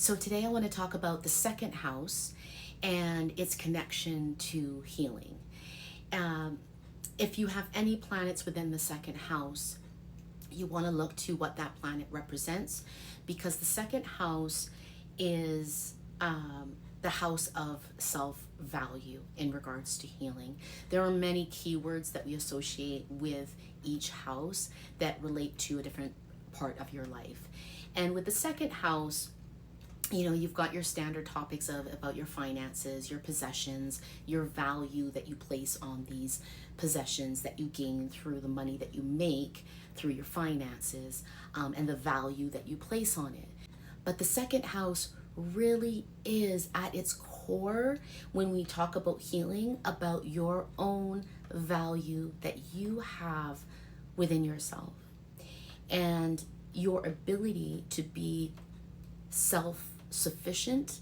So today I want to talk about the second house and its connection to healing. If you have any planets within the second house, you want to look to what that planet represents, because the second house is the house of self-value in regards to healing. There are many keywords that we associate with each house that relate to a different part of your life. And with the second house, you've got your standard topics about your finances, your possessions, your value that you place on these possessions that you gain through the money that you make through your finances, and the value that you place on it. But the second house really is at its core, when we talk about healing, about your own value that you have within yourself and your ability to be self-sufficient,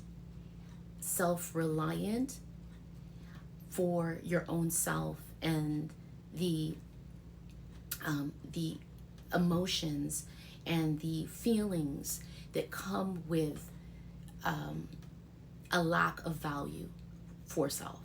self-reliant for your own self, and the emotions and the feelings that come with a lack of value for self.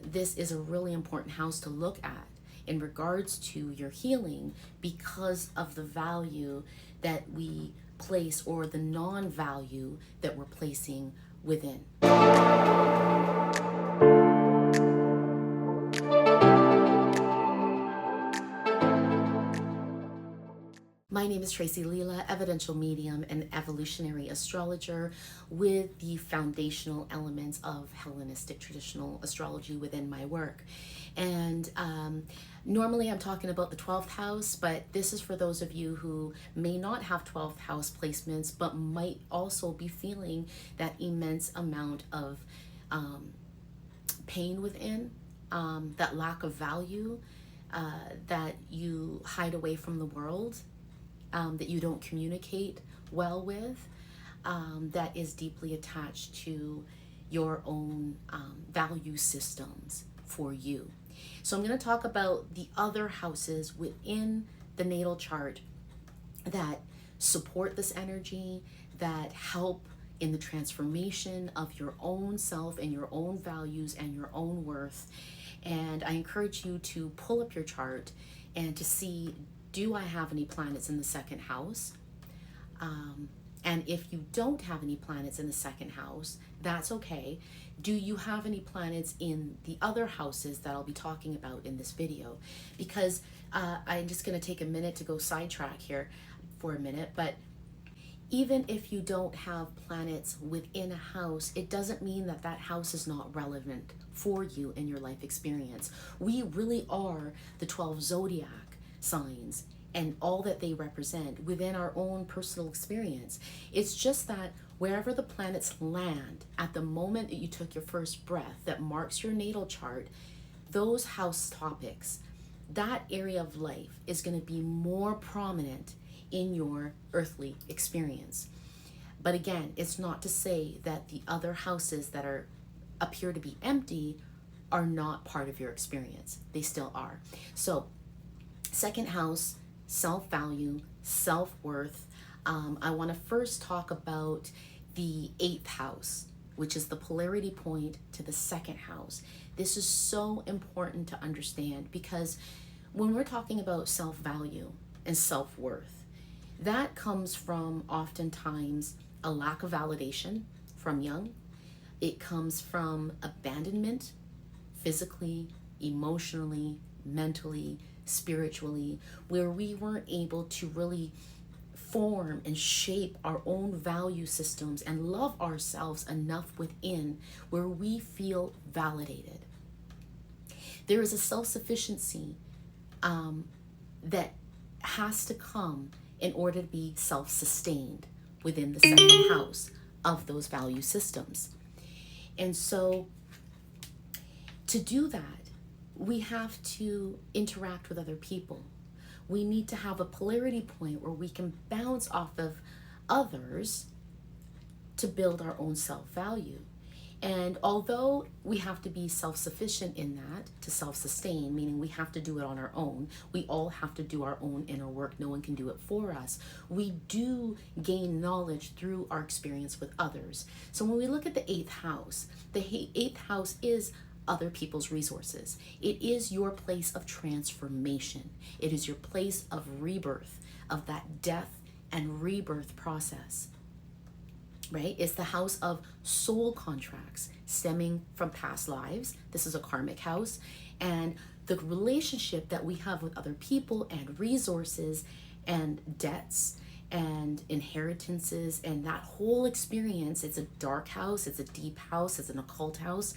This is a really important house to look at in regards to your healing, because of the value that we place, or the non-value that we're placing within. My name is Tracy Leela, evidential medium and evolutionary astrologer with the foundational elements of Hellenistic traditional astrology within my work. And normally I'm talking about the 12th house, but this is for those of you who may not have 12th house placements, but might also be feeling that immense amount of pain within, that lack of value, that you hide away from the world, that you don't communicate well with, that is deeply attached to your own value systems for you. So I'm going to talk about the other houses within the natal chart that support this energy, that help in the transformation of your own self and your own values and your own worth. And I encourage you to pull up your chart and to see, do I have any planets in the second house? And if you don't have any planets in the second house, that's okay. Do you have any planets in the other houses that I'll be talking about in this video? Because I'm just going to take a minute to go sidetrack here for a minute. But even if you don't have planets within a house, it doesn't mean that that house is not relevant for you in your life experience. We really are the 12 zodiac signs and all that they represent within our own personal experience. It's just that wherever the planets land at the moment that you took your first breath, that marks your natal chart, those house topics, that area of life is going to be more prominent in your earthly experience. But again, it's not to say that the other houses that appear to be empty are not part of your experience. They still are. So second house, self-value, self-worth. I want to first talk about the 8th house, which is the polarity point to the second house. This is so important to understand, because when we're talking about self-value and self-worth, that comes from oftentimes a lack of validation from young. It comes from abandonment, physically, emotionally, mentally, spiritually, where we weren't able to really form and shape our own value systems and love ourselves enough within where we feel validated. There is a self-sufficiency that has to come in order to be self-sustained within the second house of those value systems. And so to do that, we have to interact with other people. We need to have a polarity point where we can bounce off of others to build our own self-value. And although we have to be self-sufficient in that to self-sustain, meaning we have to do it on our own, we all have to do our own inner work, no one can do it for us, we do gain knowledge through our experience with others. So when we look at the eighth house, the eighth house is other people's resources. It is your place of transformation. It is your place of rebirth, of that death and rebirth process. Right? It's the house of soul contracts stemming from past lives. This is a karmic house. And the relationship that we have with other people and resources and debts and inheritances and that whole experience. It's a dark house, it's a deep house, it's an occult house.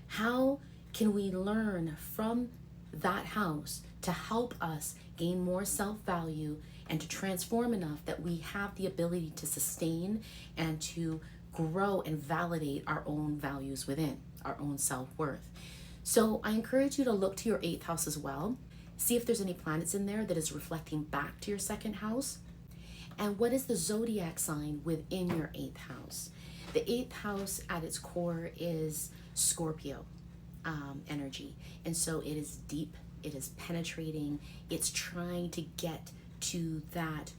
How can we learn from that house to help us gain more self-value and to transform enough that we have the ability to sustain and to grow and validate our own values within, our own self-worth? So I encourage you to look to your eighth house as well. See if there's any planets in there that is reflecting back to your second house. And what is the zodiac sign within your eighth house? The eighth house at its core is Scorpio energy. And so it is deep, it is penetrating, it's trying to get to that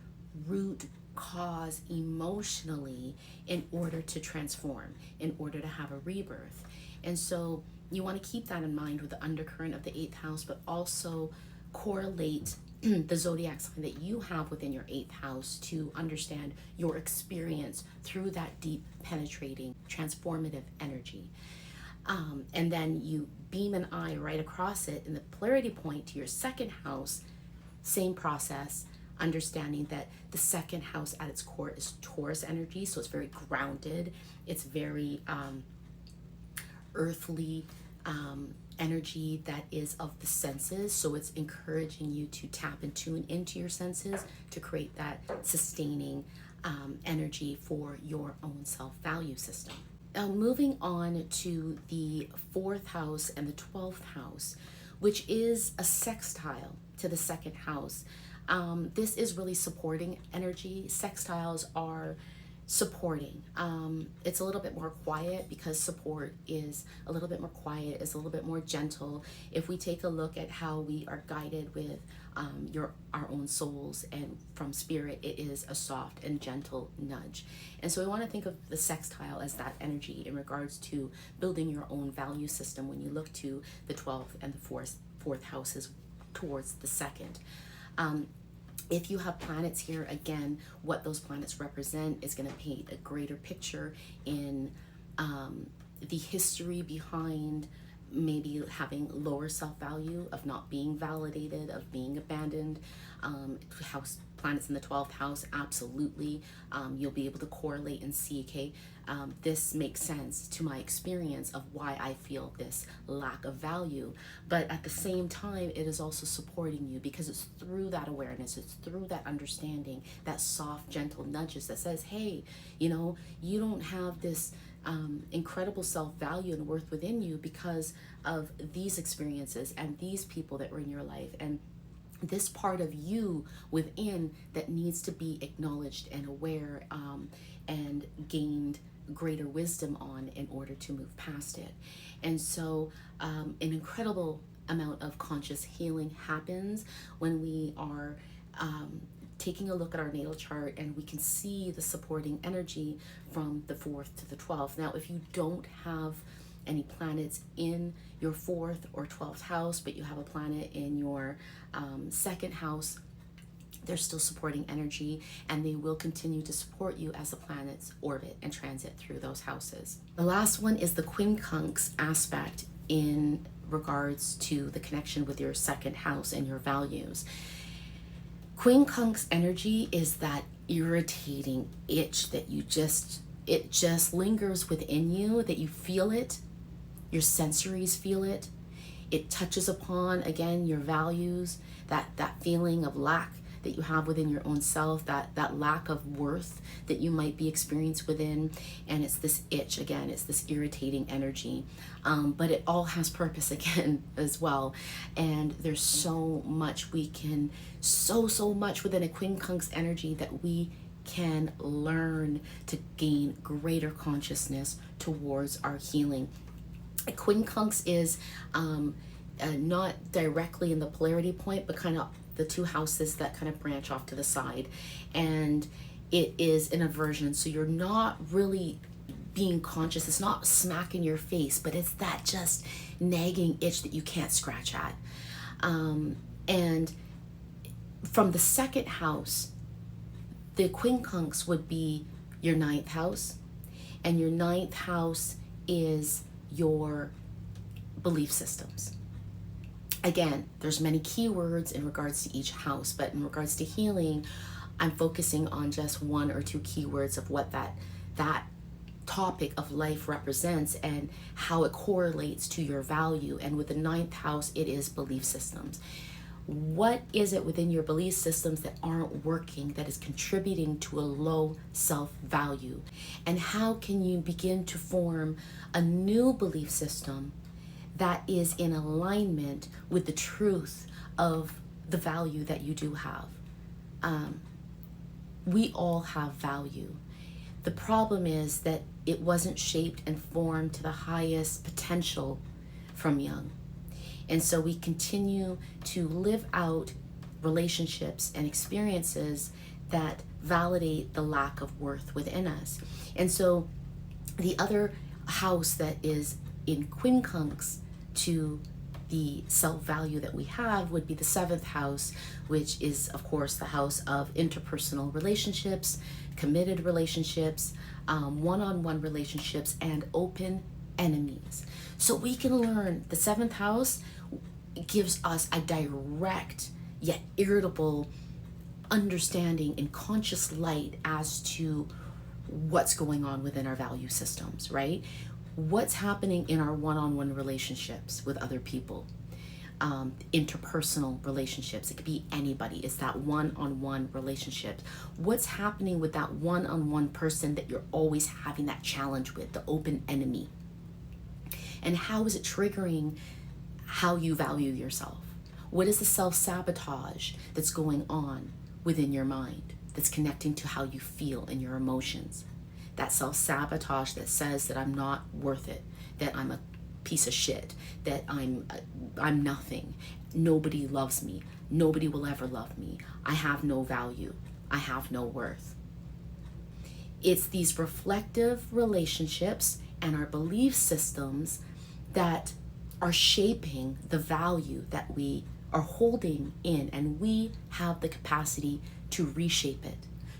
root cause emotionally in order to transform, in order to have a rebirth. And so you want to keep that in mind with the undercurrent of the eighth house, but also correlate the zodiac sign that you have within your eighth house to understand your experience through that deep, penetrating, transformative energy. And then you beam an eye right across it in the polarity point to your second house. Same process, understanding that the second house at its core is Taurus energy, so it's very grounded, it's very earthly energy that is of the senses. So it's encouraging you to tap and tune into your senses to create that sustaining energy for your own self-value system. Now moving on to the fourth house and the 12th house, which is a sextile to the second house. This is really supporting energy. Sextiles are supporting. It's a little bit more quiet because support is a little bit more quiet, is a little bit more gentle. If we take a look at how we are guided with our own souls and from spirit, it is a soft and gentle nudge. And so we want to think of the sextile as that energy in regards to building your own value system when you look to the 12th and the fourth houses towards the second. If you have planets here, again, what those planets represent is going to paint a greater picture in the history behind maybe having lower self-value, of not being validated, of being abandoned. Planets in the 12th house, absolutely. You'll be able to correlate and see, okay, this makes sense to my experience of why I feel this lack of value. But at the same time, it is also supporting you because it's through that awareness, it's through that understanding, that soft, gentle nudges that says, hey, you know, you don't have this incredible self-value and worth within you because of these experiences and these people that were in your life, and this part of you within that needs to be acknowledged and aware and gained greater wisdom on in order to move past it. And so an incredible amount of conscious healing happens when we are taking a look at our natal chart and we can see the supporting energy from the 4th to the 12th. Now, if you don't have any planets in your 4th or 12th house, but you have a planet in your second house, they're still supporting energy, and they will continue to support you as the planets orbit and transit through those houses. The last one is the Quincunx aspect in regards to the connection with your second house and your values. Quincunx energy is that irritating itch that it just lingers within you, that you feel it, your sensories feel it. It touches upon, again, your values, that feeling of lack that you have within your own self, that lack of worth that you might be experienced within. And it's this itch, again, it's this irritating energy. But it all has purpose again as well. And there's so much we can, so much within a Quincunx energy that we can learn to gain greater consciousness towards our healing. Quincunx is not directly in the polarity point, but kind of the two houses that kind of branch off to the side. And it is an aversion. So you're not really being conscious. It's not smack in your face, but it's that just nagging itch that you can't scratch at. And from the second house, the quincunx would be your ninth house. And your ninth house is your belief systems. Again, there's many keywords in regards to each house, but in regards to healing, I'm focusing on just one or two keywords of what that topic of life represents and how it correlates to your value. And with the ninth house, it is belief systems. What is it within your belief systems that aren't working, that is contributing to a low self-value? And how can you begin to form a new belief system that is in alignment with the truth of the value that you do have? We all have value. The problem is that it wasn't shaped and formed to the highest potential from young. And so we continue to live out relationships and experiences that validate the lack of worth within us. And so the other house that is in quincunx to the self-value that we have would be the seventh house, which is, of course, the house of interpersonal relationships, committed relationships, one-on-one relationships, and open enemies. So we can learn the seventh house gives us a direct yet irritable understanding and conscious light as to what's going on within our value systems, right? What's happening in our one-on-one relationships with other people, interpersonal relationships. It could be anybody. It's that one-on-one relationship. What's happening with that one-on-one person that you're always having that challenge with, the open enemy? And how is it triggering how you value yourself? What is the self-sabotage that's going on within your mind that's connecting to how you feel and your emotions? That self-sabotage that says that I'm not worth it, that I'm a piece of shit, that I'm nothing, nobody loves me, nobody will ever love me, I have no value, I have no worth. It's these reflective relationships and our belief systems that are shaping the value that we are holding in, and we have the capacity to reshape it,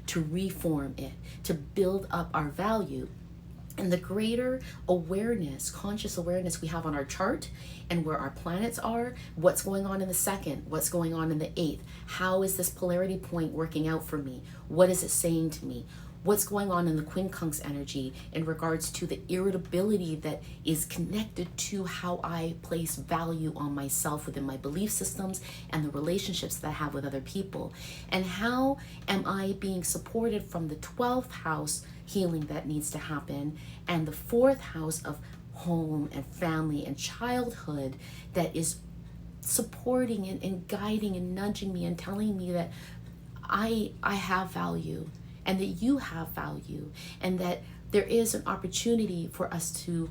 to reform it, to build up our value. And the greater awareness, conscious awareness we have on our chart and where our planets are, what's going on in the second, what's going on in the eighth, how is this polarity point working out for me? What is it saying to me? What's going on in the quincunx energy in regards to the irritability that is connected to how I place value on myself within my belief systems and the relationships that I have with other people? And how am I being supported from the 12th house healing that needs to happen and the 4th house of home and family and childhood that is supporting and guiding and nudging me and telling me that I have value, and that you have value, and that there is an opportunity for us to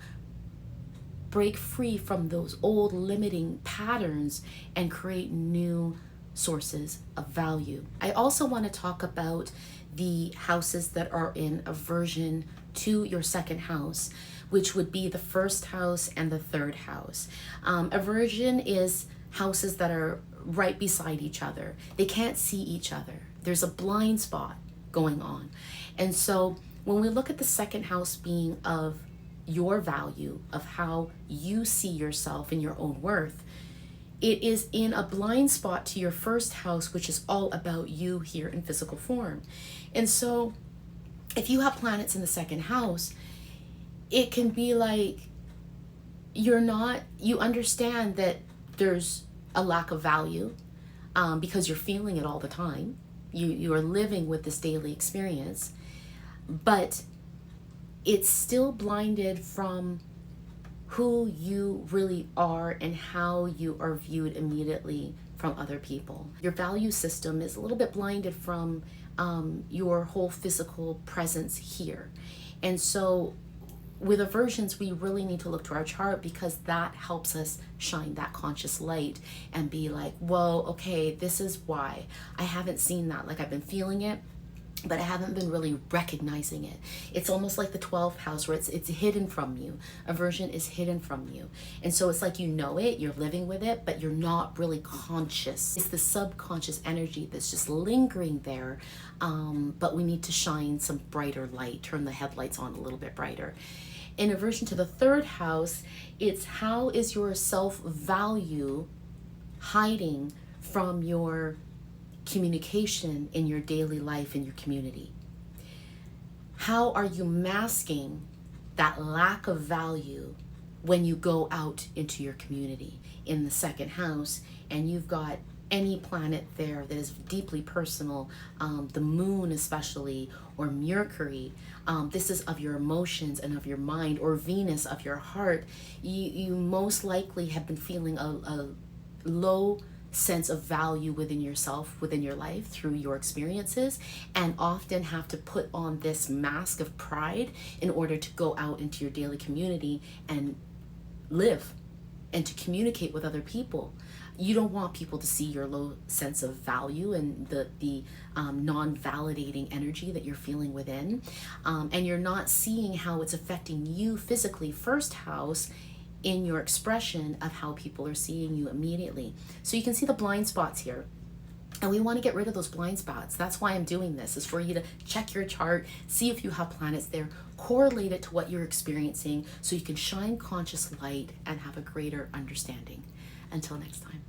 break free from those old limiting patterns and create new sources of value. I also want to talk about the houses that are in aversion to your second house, which would be the first house and the third house. Aversion is houses that are right beside each other. They can't see each other. There's a blind spot going on. And so when we look at the second house being of your value, of how you see yourself and your own worth, it is in a blind spot to your first house, which is all about you here in physical form. And so if you have planets in the second house, it can be like you understand that there's a lack of value because you're feeling it all the time. You are living with this daily experience, but it's still blinded from who you really are and how you are viewed immediately from other people. Your value system is a little bit blinded from your whole physical presence here. And so with aversions, we really need to look to our chart, because that helps us shine that conscious light and be like, whoa, okay, this is why I haven't seen that. Like, I've been feeling it, but I haven't been really recognizing it. It's almost like the 12th house, where it's hidden from you. Aversion is hidden from you. And so it's like, you know it, you're living with it, but you're not really conscious. It's the subconscious energy that's just lingering there. But we need to shine some brighter light, turn the headlights on a little bit brighter. In aversion to the 3rd house, it's how is your self-value hiding from your communication in your daily life, in your community? How are you masking that lack of value when you go out into your community in the 2nd house, and you've got any planet there that is deeply personal, the moon especially, or Mercury, this is of your emotions and of your mind, or Venus of your heart. You most likely have been feeling a low sense of value within yourself, within your life, through your experiences, and often have to put on this mask of pride in order to go out into your daily community and live and to communicate with other people. You don't want people to see your low sense of value and the non-validating energy that you're feeling within, and you're not seeing how it's affecting you physically, 1st house, in your expression of how people are seeing you immediately. So you can see the blind spots here, and we want to get rid of those blind spots. That's why I'm doing this, is for you to check your chart, see if you have planets there, correlate it to what you're experiencing, so you can shine conscious light and have a greater understanding. Until next time.